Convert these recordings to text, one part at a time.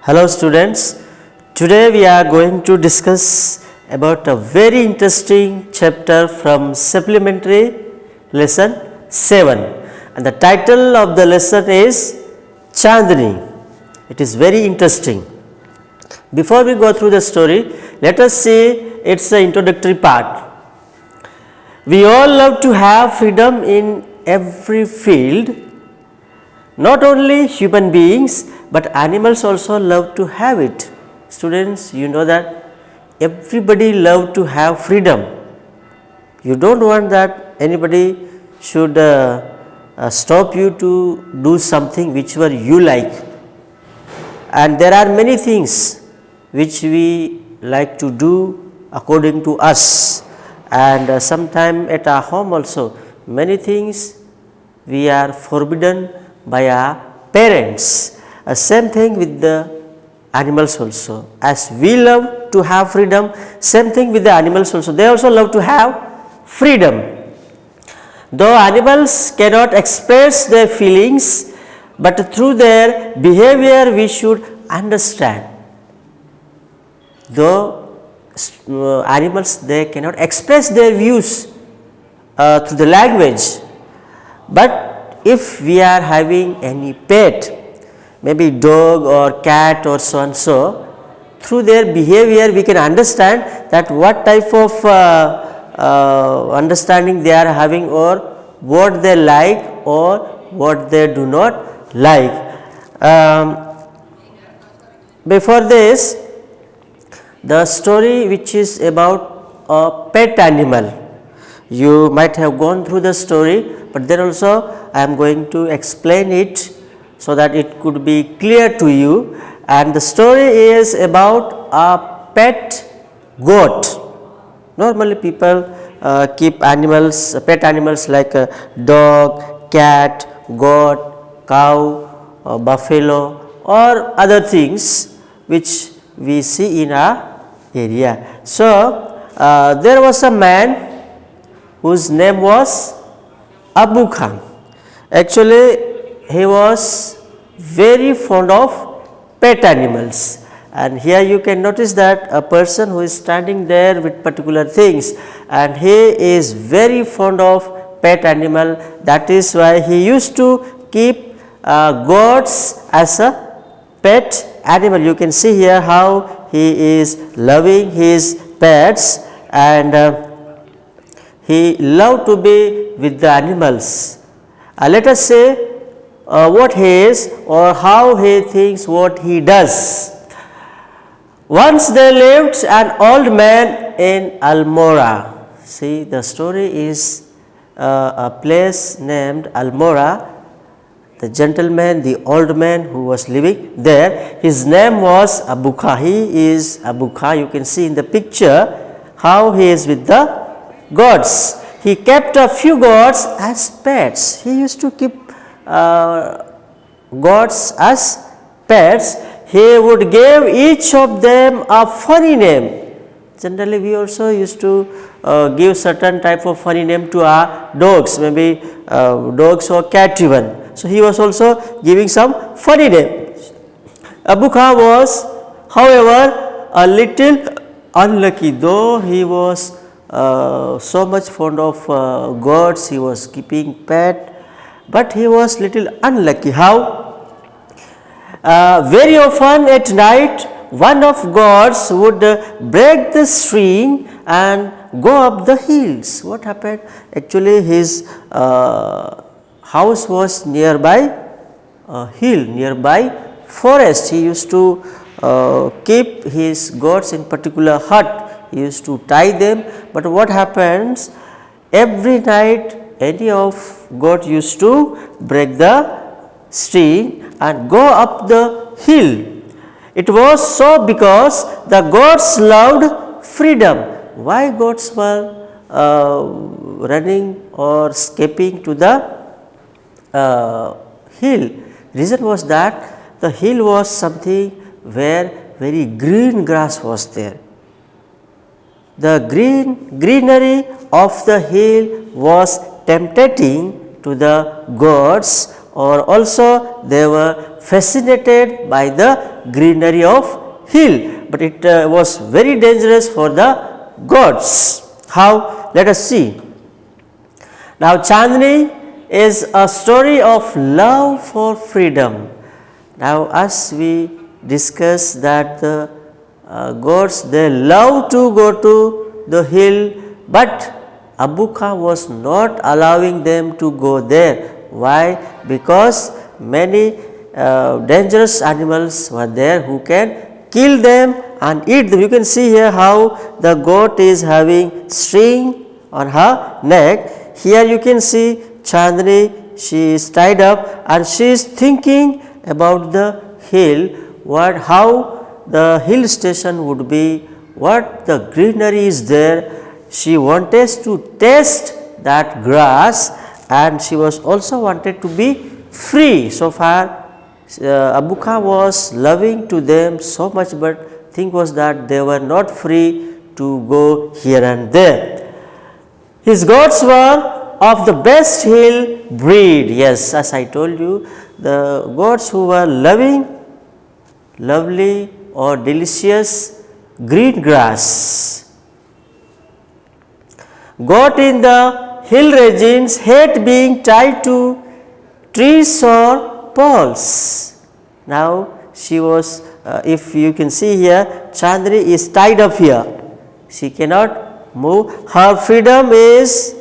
Hello students, today we are going to discuss about a very interesting chapter from supplementary lesson 7 and the title of the lesson is Chandni. It is very interesting. Before we go through the story, let us see its introductory part. We all love to have freedom in every field. Not only human beings, but animals also love to have it. Students, you know that everybody love to have freedom. You don't want that anybody should stop you to do something whichever you like. And there are many things which we like to do according to us. And sometime at our home also, many things we are forbidden by our parents. Same thing with the animals also. As we love to have freedom, same thing with the animals also. They also love to have freedom. Though animals cannot express their feelings, but through their behavior we should understand. Though animals they cannot express their views through the language, but if we are having any pet, maybe dog or cat or so and so, through their behavior we can understand that what type of understanding they are having, or what they like or what they do not like. Before this, the story which is about a pet animal, you might have gone through the story, but then also I am going to explain it so that it could be clear to you. And the story is about a pet goat. Normally people keep animals, pet animals like a dog, cat, goat, cow, buffalo or other things which we see in our area. So there was a man whose name was Abu Khan. Actually, he was very fond of pet animals, and here you can notice that a person who is standing there with particular things, and he is very fond of pet animal. That is why he used to keep goats as a pet animal. You can see here how he is loving his pets, and he loved to be with the animals. Let us say what he is or how he thinks what he does. Once there lived an old man in Almora. See, the story is a place named Almora. The gentleman, the old man who was living there, his name was Abu Kha. He is Abu Kha. You can see in the picture how he is with the goats. He kept a few goats as pets. He used to keep goats as pets. He would give each of them a funny name. Generally we also used to give certain type of funny name to our dogs, maybe dogs or cat even. So he was also giving some funny name. Abu Khan was, however, a little unlucky. Though he was so much fond of goats, he was keeping pet, but he was little unlucky. How? Very often at night, one of goats would break the string and go up the hills. What happened? Actually, his house was nearby a hill, nearby forest. He used to keep his goats in particular hut. He used to tie them, but what happens, every night any of goat used to break the string and go up the hill. It was so because the goats loved freedom. Why goats were running or escaping to the hill? Reason was that the hill was something where very green grass was there. The greenery of the hill was tempting to the goats, or also they were fascinated by the greenery of hill, but it was very dangerous for the goats. How? Let us see. Now, Chandni is a story of love for freedom. Now, as we discuss that the goats, they love to go to the hill, but Abu Khan was not allowing them to go there. Why? Because many dangerous animals were there who can kill them and eat them. You can see here how the goat is having string on her neck. Here you can see Chandni, she is tied up and she is thinking about the hill, how the hill station would be, what the greenery is there. She wanted to taste that grass and she was also wanted to be free. So far Abu Khan was loving to them so much, but thing was that they were not free to go here and there. His goats were of the best hill breed. Yes, as I told you, the goats who were lovely or delicious green grass. Goat in the hill regions hate being tied to trees or poles. Now, she was, if you can see here, Chandni is tied up here. She cannot move. Her freedom is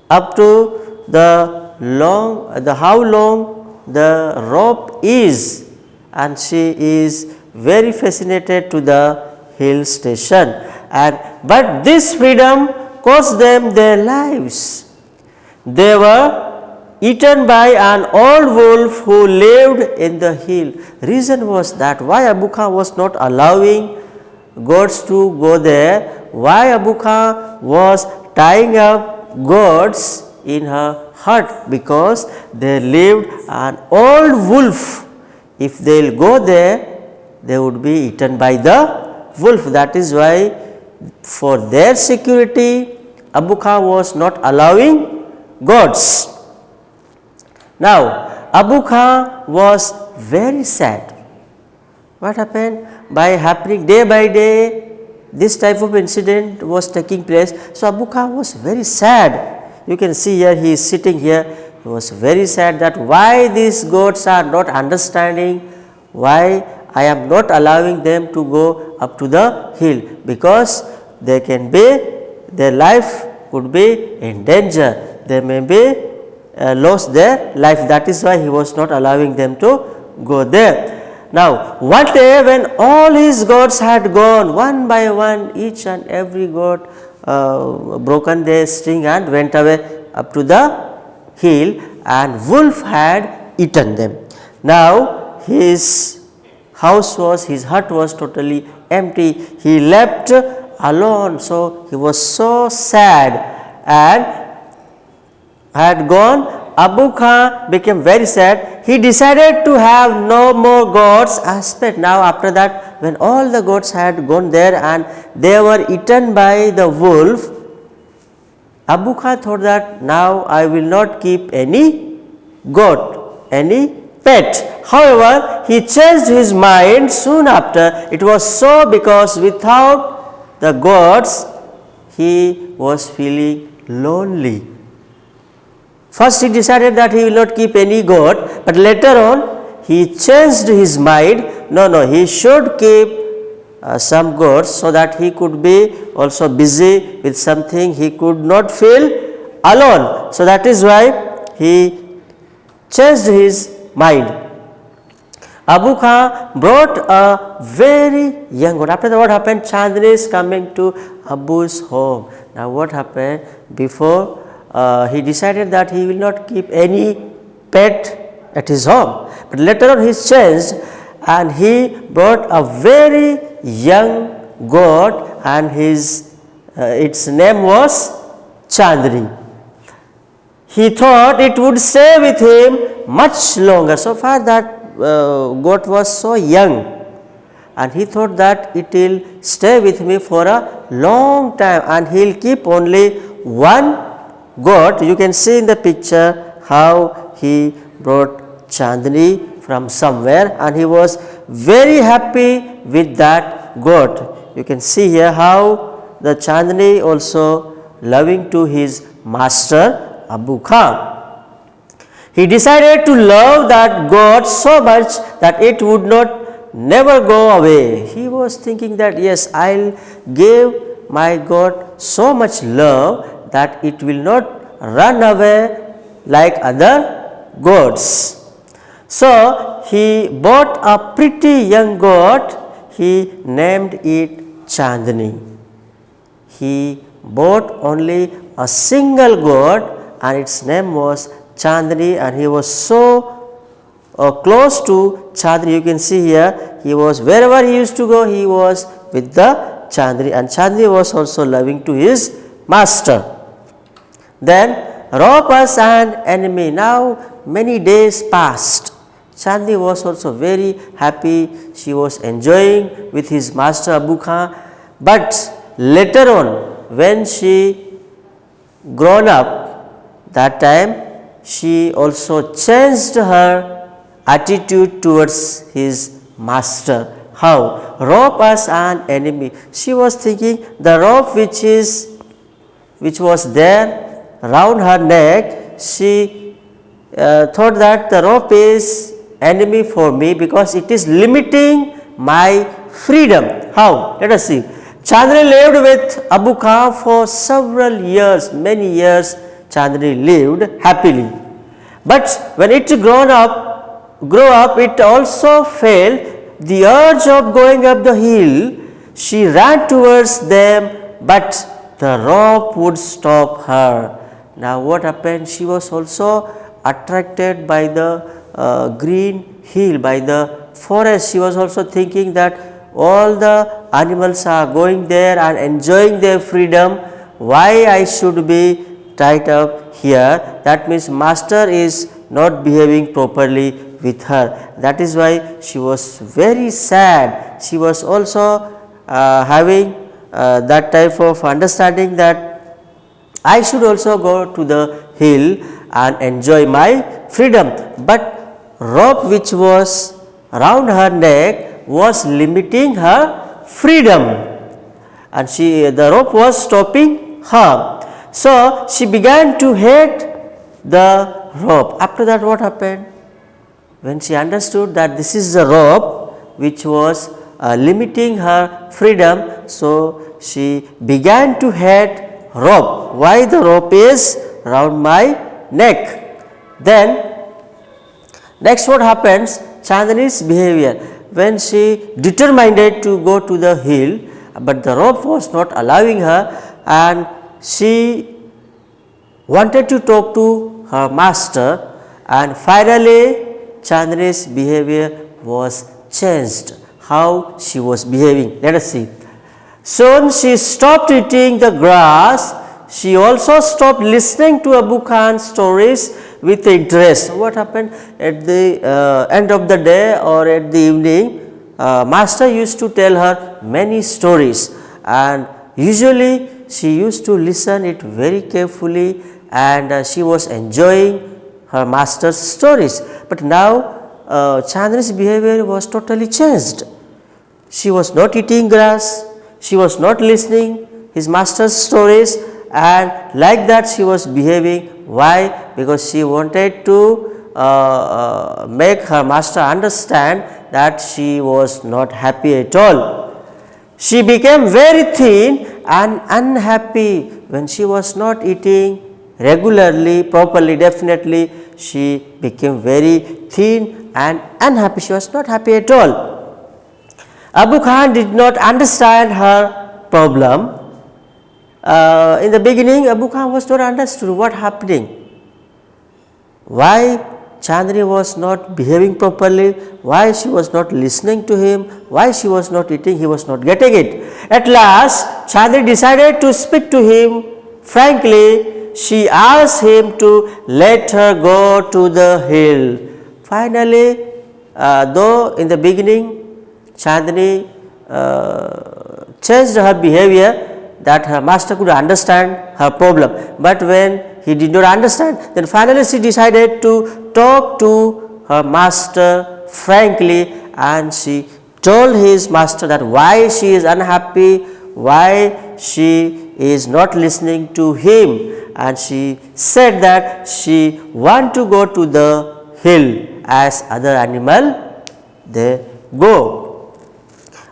up to the how long the rope is, and she is very fascinated to the hill station. But this freedom cost them their lives. They were eaten by an old wolf who lived in the hill. Reason was that why Abu Khan was not allowing goats to go there, why Abu Khan was tying up goats in her hut, because there lived an old wolf. If they will go there, they would be eaten by the wolf. That is why for their security Abu Khan was not allowing goats. Now, Abu Khan was very sad. What happened? By happening day by day, this type of incident was taking place. So, Abu Khan was very sad. You can see here, he is sitting here. He was very sad that why these goats are not understanding, why I am not allowing them to go up to the hill, because they can be, their life could be in danger. They may be lost their life. That is why he was not allowing them to go there. Now, one day when all his goats had gone, one by one, each and every goat broken their string and went away up to the hill, and wolf had eaten them. Now, his hut was totally empty. He left alone. So, he was so sad and had gone. Abu Khan became very sad. He decided to have no more goats as pet. Now, after that, when all the goats had gone there and they were eaten by the wolf, Abu Khan thought that now I will not keep any goat, any pet. However, he changed his mind soon after. It was so because without the goats, he was feeling lonely. First he decided that he will not keep any goat, but later on he changed his mind. No, he should keep some goats so that he could be also busy with something, he could not feel alone. So that is why he changed his mind. Abu Khan brought a very young goat. After that, what happened? Chandni is coming to Abu's home. Now what happened? Before he decided that he will not keep any pet at his home, but later on he changed and he brought a very young goat, and its name was Chandni. He thought it would stay with him much longer. So far that goat was so young, and he thought that it will stay with me for a long time, and he will keep only one goat. You can see in the picture how he brought Chandni from somewhere, and he was very happy with that goat. You can see here how the Chandni also loving to his master Abu Khan. He decided to love that goat so much that it would not never go away. He was thinking that yes, I'll give my goat so much love that it will not run away like other goats. So, he bought a pretty young goat, he named it Chandni. He bought only a single goat and its name was Chandni, and he was so close to Chandni. You can see here, he was wherever he used to go, he was with the Chandni, and Chandni was also loving to his master. Then Rob was an enemy. Now many days passed. Chandni was also very happy. She was enjoying with his master Abu Khan. But later on, when she grown up, that time she also changed her attitude towards his master. How? Rope was an enemy. She was thinking the rope which was there round her neck, she thought that the rope is enemy for me because it is limiting my freedom. How? Let us see. Chandni lived with Abu Khan for several years, many years Chandni lived happily. But when it grew up, it also felt the urge of going up the hill. She ran towards them, but the rope would stop her. Now what happened? She was also attracted by the green hill, by the forest. She was also thinking that all the animals are going there and enjoying their freedom. Why I should be tied up here? That means master is not behaving properly with her. That is why she was very sad. She was also having that type of understanding that I should also go to the hill and enjoy my freedom. But rope which was around her neck was limiting her freedom, and the rope was stopping her. So she began to hate the rope. After that, what happened? When she understood that this is the rope which was limiting her freedom, so she began to hate rope. Why the rope is round my neck? Then next what happens? Chandni's behavior. When she determined to go to the hill, but the rope was not allowing her, and she wanted to talk to her master, and finally Chandni's behavior was changed. How she was behaving? Let us see. Soon she stopped eating the grass. She also stopped listening to Abu Khan's stories with interest. What happened? At the end of the day or at the evening, master used to tell her many stories, and usually she used to listen it very carefully, and she was enjoying her master's stories. But now Chandni's behavior was totally changed. She was not eating grass, she was not listening his master's stories, and like that she was behaving. Why? Because she wanted to make her master understand that she was not happy at all. She became very thin and unhappy when she was not eating regularly, properly. Definitely she became very thin and unhappy. She was not happy at all. Abu Khan did not understand her problem. In the beginning, Abu Khan was not understood what happening. Why Chandni was not behaving properly, why she was not listening to him, why she was not eating, he was not getting it. At last, Chandni decided to speak to him frankly. She asked him to let her go to the hill. Finally, though in the beginning Chandni changed her behavior, that her master could understand her problem, but when he did not understand, then finally she decided to talk to her master frankly, and she told his master that why she is unhappy, why she is not listening to him, and she said that she want to go to the hill as other animal they go.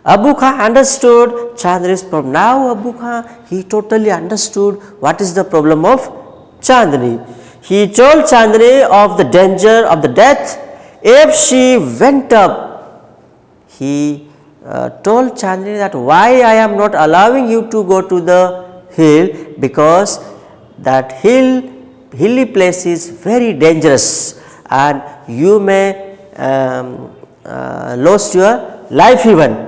Abu Khan understood Chandni's problem. Now Abu Khan, he totally understood what is the problem of Chandni. He told Chandni of the danger of the death if she went up. He told Chandni that why I am not allowing you to go to the hill, because that hilly place is very dangerous and you may lose your life even.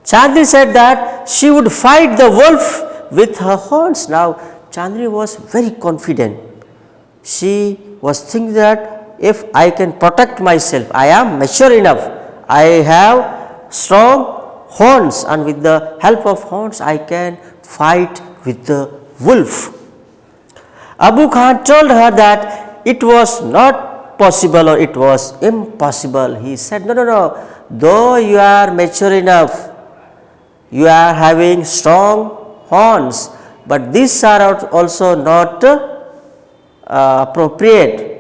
Chandni said that she would fight the wolf with her horns. Now Chandni was very confident. She was thinking that if I can protect myself, I am mature enough, I have strong horns, and with the help of horns I can fight with the wolf. Abu Khan told her that it was not possible or it was impossible. He said, no, though you are mature enough, you are having strong horns, but these are also not appropriate.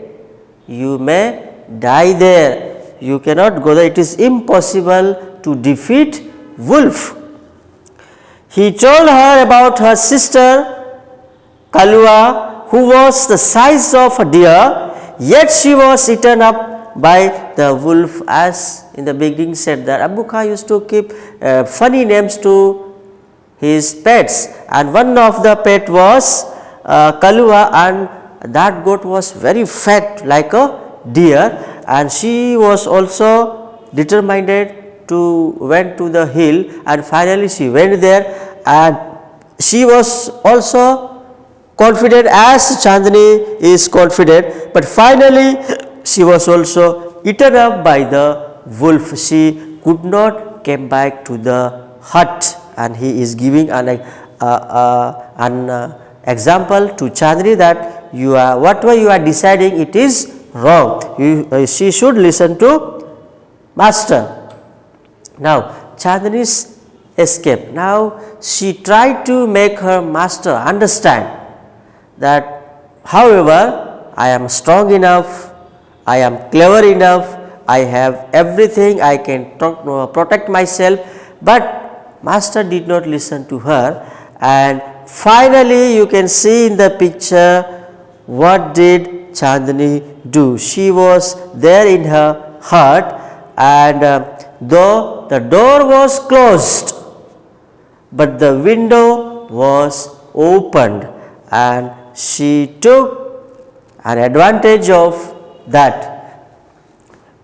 You may die there, you cannot go there, it is impossible to defeat wolf. He told her about her sister Kalua, who was the size of a deer, yet she was eaten up by the wolf. As in the beginning said that Abu Khan used to keep funny names to his pets, and one of the pet was Kalua, and that goat was very fat like a deer, and she was also determined to went to the hill, and finally she went there, and she was also confident as Chandni is confident, but finally she was also eaten up by the wolf. She could not came back to the hut, and he is giving an example to Chandni that you are whatever you are deciding, it is wrong. She should listen to master. Now Chandni's escape. Now she tried to make her master understand that however I am strong enough, I am clever enough, I have everything, I can protect myself, but master did not listen to her, and finally you can see in the picture what did Chandni do. She was there in her hut, and though the door was closed, but the window was opened, and she took an advantage of that.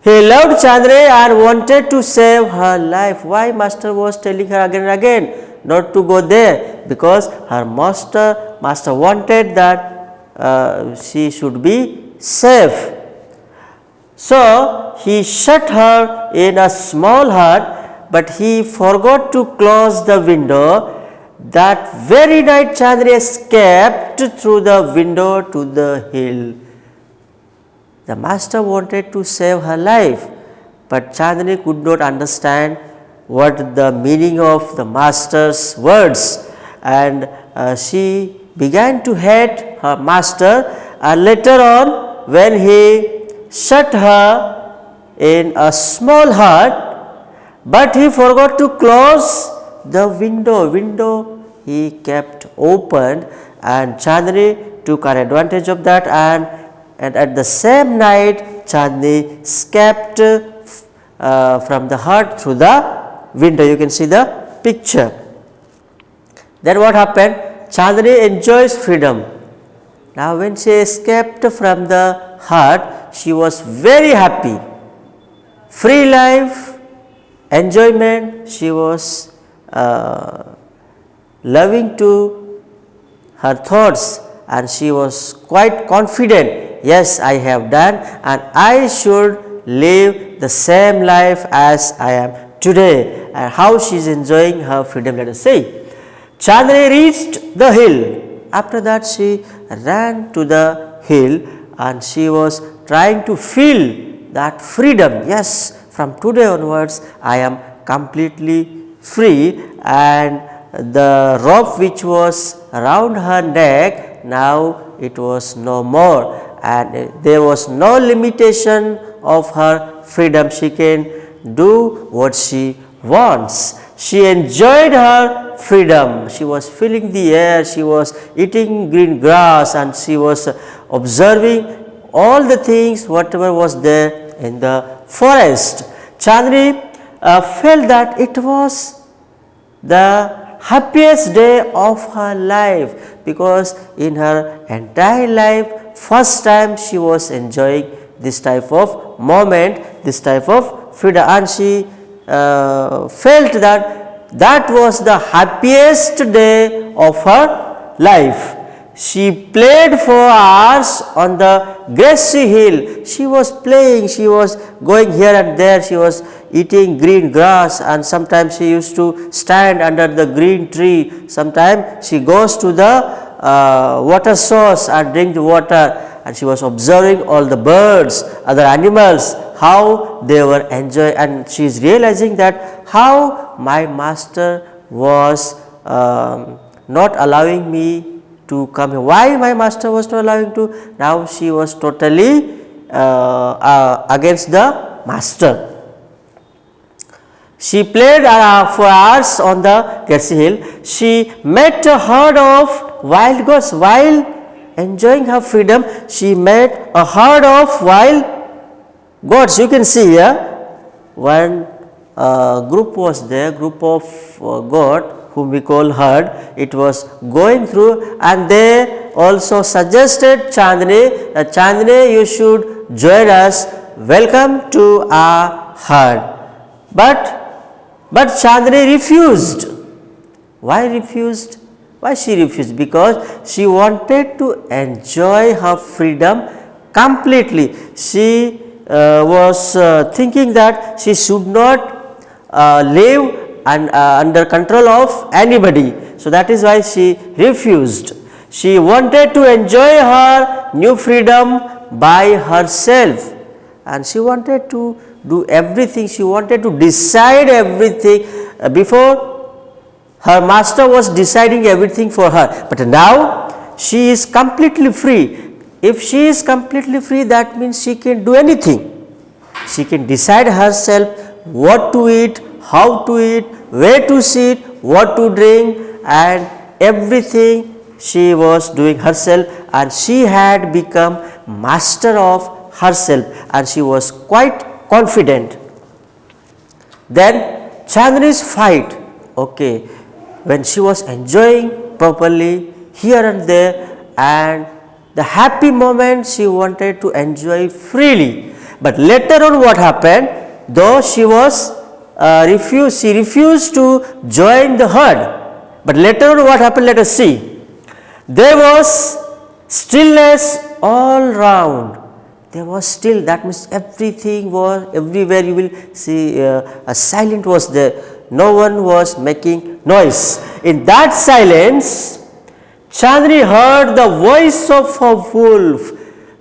He loved Chandni and wanted to save her life. Why master was telling her again and again not to go there? Because her master wanted that she should be safe. So he shut her in a small hut, but he forgot to close the window. That very night Chandni escaped through the window to the hill. The master wanted to save her life, but Chandni could not understand what the meaning of the master's words, and she began to hate her master, and later on when he shut her in a small hut, but he forgot to close the window he kept open, and Chandni took an advantage of that, and at the same night Chandni escaped from the hut through the window. You can see the picture. Then what happened? Chandni enjoys freedom. Now when she escaped from the hut, she was very happy. Free life, enjoyment, she was loving to her thoughts, and she was quite confident. Yes, I have done, and I should live the same life as I am today. And how she is enjoying her freedom, let us see. Chandni reached the hill. After that she ran to the hill, and she was trying to feel that freedom. Yes, from today onwards I am completely free, and the rope which was around her neck, now it was no more, and there was no limitation of her freedom. She can do what she wants. She enjoyed her freedom. She was feeling the air, she was eating green grass, and she was observing all the things whatever was there in the forest. Chandni felt that it was the happiest day of her life, because in her entire life first time she was enjoying this type of moment, this type of freedom, and she felt that that was the happiest day of her life. She played for hours on the grassy hill. She was playing, she was going here and there, she was eating green grass, and sometimes she used to stand under the green tree. Sometimes she goes to the water source and drink the water, and she was observing all the birds, other animals, how they were enjoying, and she is realizing that how my master was not allowing me to come here. Why my master was not allowing to? Now she was totally against the master. She played for hours on the grassy hill. She met a herd of wild goats. While enjoying her freedom, she met a herd of wild goats. You can see here, one group was there, group of goat whom we call herd. It was going through, and they also suggested Chandni that Chandni, you should join us, welcome to our herd. But Chandni refused. Why refused? Why she refused? Because she wanted to enjoy her freedom completely. She was thinking that she should not live under control of anybody. So that is why she refused. She wanted to enjoy her new freedom by herself, and she wanted to do everything, she wanted to decide everything. Before, her master was deciding everything for her, but now she is completely free. If she is completely free, that means she can do anything. She can decide herself what to eat, how to eat, where to sit, what to drink, and everything she was doing herself, and she had become master of herself, and she was quite confident. Then Chandni's fight, okay, when she was enjoying properly here and there, and the happy moment she wanted to enjoy freely. But later on what happened, though she was she refused to join the herd, but later on what happened, let us see. There was stillness all round. There was still, that means everything was, everywhere you will see a silence was there. No one was making noise. In that silence, Chandni heard the voice of a wolf.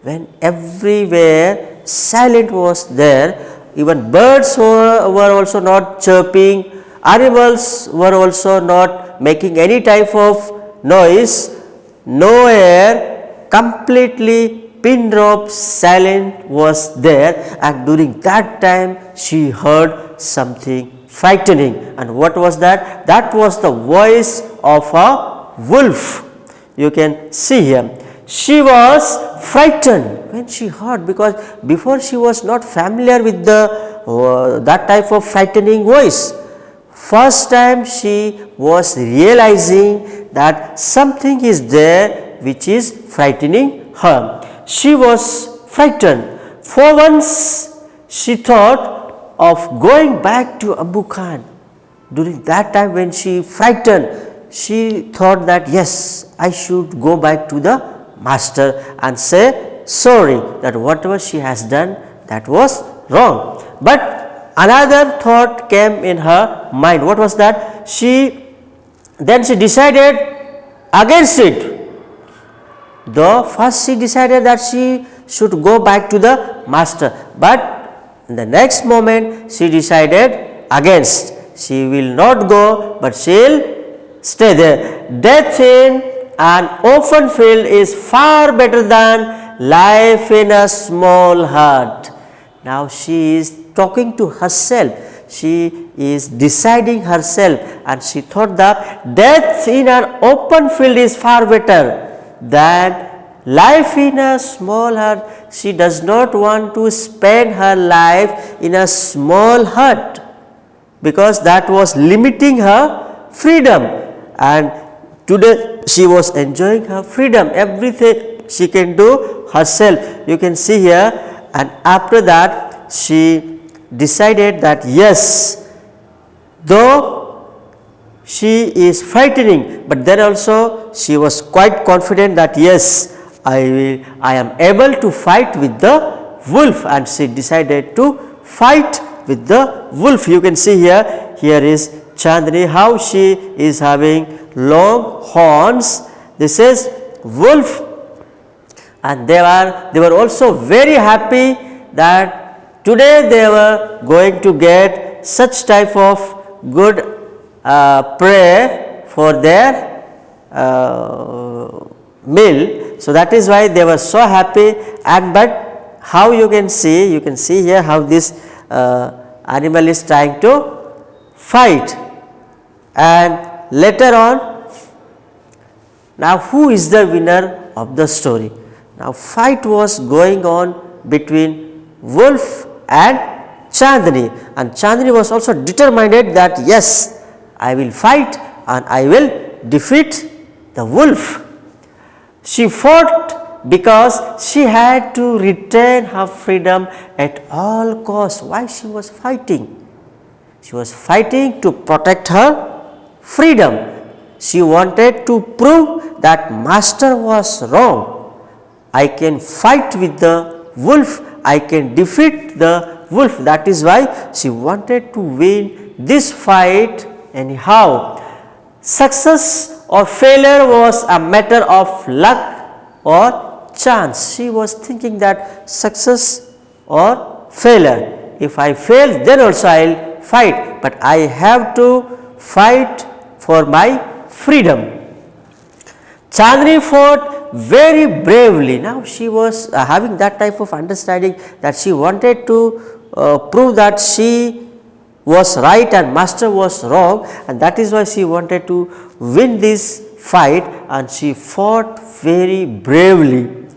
When everywhere silent was there, even birds were also not chirping, animals were also not making any type of noise, no air, completely pin drop silent was there, and during that time she heard something frightening. And what was that? That was the voice of a wolf. You can see here. She was frightened when she heard, because before she was not familiar with the that type of frightening voice. First time she was realizing that something is there which is frightening her. She was frightened. For once she thought of going back to Abu Khan. During that time when she frightened, she thought that yes, I should go back to the master and say sorry, that whatever she has done, that was wrong. But another thought came in her mind. What was that? Then she decided against it. Though first she decided that she should go back to the master, but In the next moment she decided against. She will not go, but she will stay there. Death in an open field is far better than life in a small hut. Now she is talking to herself. She is deciding herself, and she thought that death in an open field is far better than life in a small hut. She does not want to spend her life in a small hut, because that was limiting her freedom, and today she was enjoying her freedom. Everything she can do herself, you can see here. And after that she decided that yes, though she is frightening, but then also she was quite confident that yes, I am able to fight with the wolf, and she decided to fight with the wolf. You can see here, here is Chandni, how she is having long horns. This is wolf, and they were also very happy that today they were going to get such type of good prey for their meal. So that is why they were so happy. And but how you can see here how this animal is trying to fight, and later on, now who is the winner of the story? Now fight was going on between wolf and Chandni, and Chandni was also determined that yes, I will fight and I will defeat the wolf. She fought because she had to retain her freedom at all costs. Why she was fighting? She was fighting to protect her freedom. She wanted to prove that master was wrong. I can fight with the wolf, I can defeat the wolf. That is why she wanted to win this fight anyhow. Success or failure was a matter of luck or chance. She was thinking that success or failure. If I fail, then also I will fight, but I have to fight for my freedom. Chandni fought very bravely. Now she was having that type of understanding that she wanted to prove that she was right and master was wrong, and that is why she wanted to win this fight, and she fought very bravely.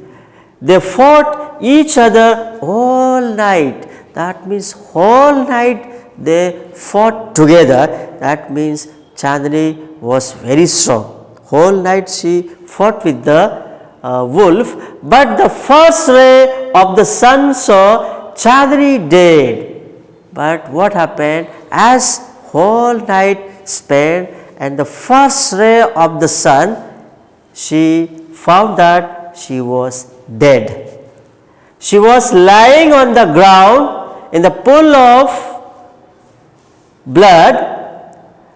They fought each other all night. That means whole night they fought together. That means Chandni was very strong. Whole night she fought with the wolf, but the first ray of the sun saw Chandni dead. But what happened? As whole night spent and the first ray of the sun, she found that she was dead. She was lying on the ground in the pool of blood.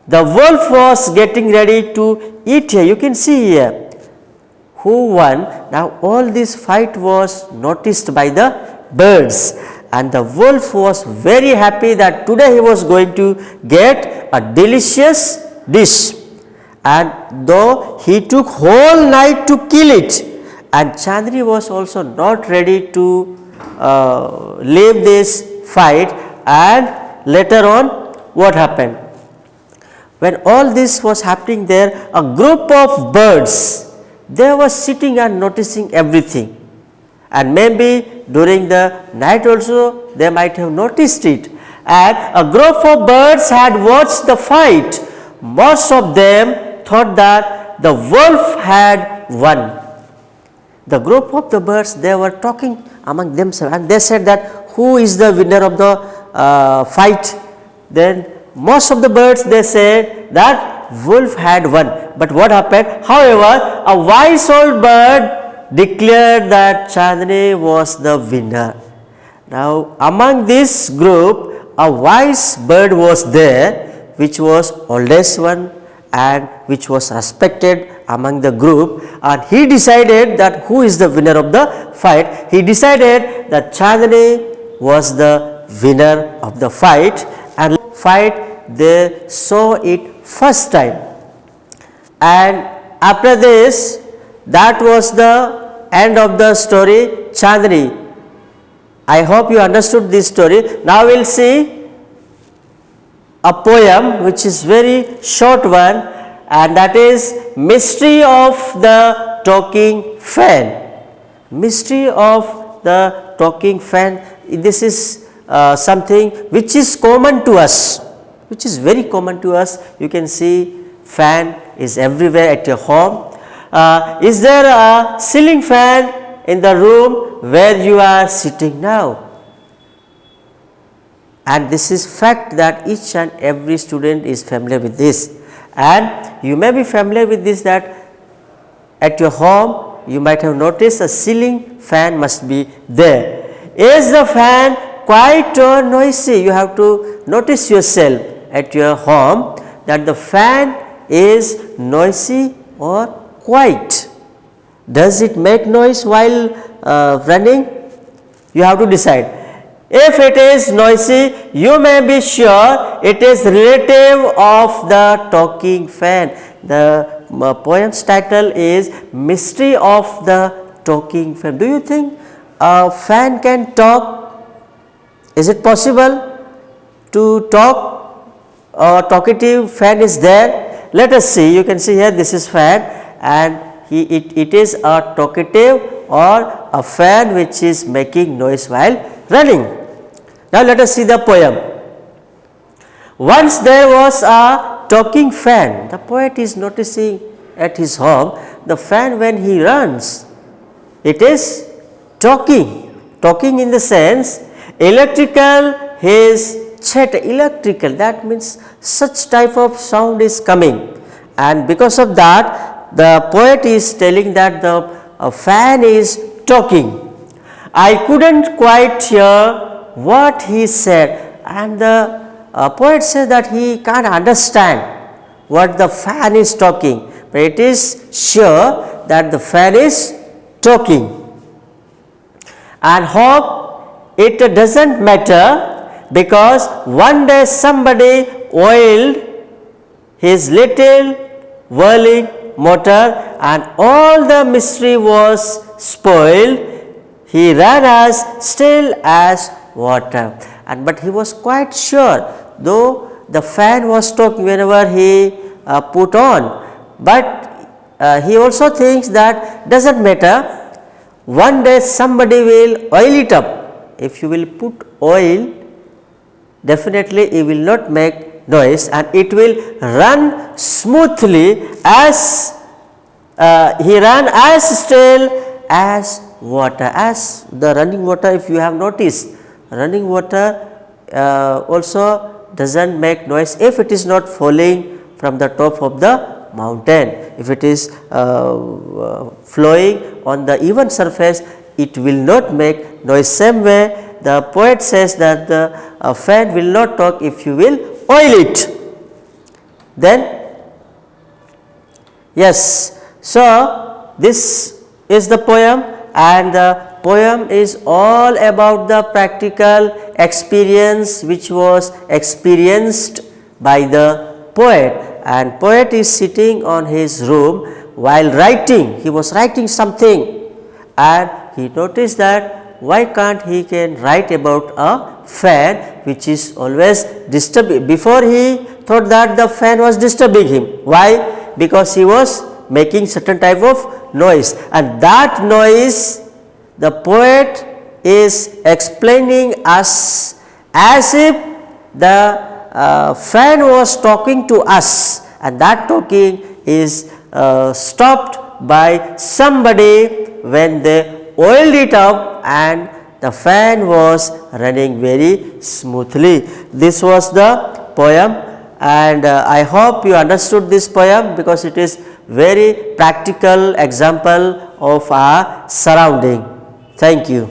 The wolf was getting ready to eat her. You can see here who won. Now all this fight was noticed by the birds, and the wolf was very happy that today he was going to get a delicious dish, and though he took whole night to kill it, and Chandni was also not ready to leave this fight. And later on, what happened? When all this was happening there, a group of birds, they were sitting and noticing everything, and maybe during the night also they might have noticed it, and a group of birds had watched the fight. Most of them thought that the wolf had won. The group of the birds, they were talking among themselves, and they said that who is the winner of the fight? Then most of the birds, they said that wolf had won. But what happened? However, a wise old bird declared that Chandni was the winner. Now among this group, a wise bird was there, which was oldest one and which was respected among the group, and he decided that who is the winner of the fight. He decided that Chandni was the winner of the fight, and fight they saw it first time. And after this, that was the end of the story Chandni. I hope you understood this story. Now we will see a poem which is very short one, and that is Mystery of the Talking Fan. Mystery of the Talking Fan. This is something which is common to us, which is very common to us. You can see fan is everywhere at your home. Is there a ceiling fan in the room where you are sitting now? And this is fact that each and every student is familiar with this, and you may be familiar with this, that at your home you might have noticed a ceiling fan must be there. Is the fan quiet or noisy? You have to notice yourself at your home that the fan is noisy or quiet. Does it make noise while running? You have to decide. If it is noisy, you may be sure it is relative of the talking fan. The poem's title is Mystery of the Talking Fan. Do you think a fan can talk? Is it possible to talk? A talkative fan is there. Let us see. You can see here, this is fan, and it is a talkative or a fan which is making noise while running. Now let us see the poem. Once there was a talking fan. The poet is noticing at his home the fan when he runs. It is talking. Talking in the sense electrical, his chatter, electrical, that means such type of sound is coming, and because of that the poet is telling that the fan is talking. I couldn't quite hear what he said, and the poet says that he can't understand what the fan is talking, but it is sure that the fan is talking. And hope it doesn't matter, because one day somebody oiled his little whirling motor and all the mystery was spoiled. He ran as still as water, and but he was quite sure, though the fan was talking whenever he put on, but he also thinks that doesn't matter, one day somebody will oil it up. If you will put oil, definitely it will not make noise and it will run smoothly, as he ran as still as water, as the running water. If you have noticed, running water also doesn't make noise if it is not falling from the top of the mountain. If it is flowing on the even surface, it will not make noise. Same way the poet says that the fan will not talk if you will oil it. Then yes, so this is the poem, and the poem is all about the practical experience which was experienced by the poet. And poet is sitting on his room while writing. He was writing something, and he noticed that why can't he can write about a fan which is always disturbing. Before he thought that the fan was disturbing him. Why? Because he was making certain type of noise, and that noise the poet is explaining us as if the fan was talking to us, and that talking is stopped by somebody when they oiled it up and the fan was running very smoothly. This was the poem, and I hope you understood this poem, because it is very practical example of our surrounding. Thank you.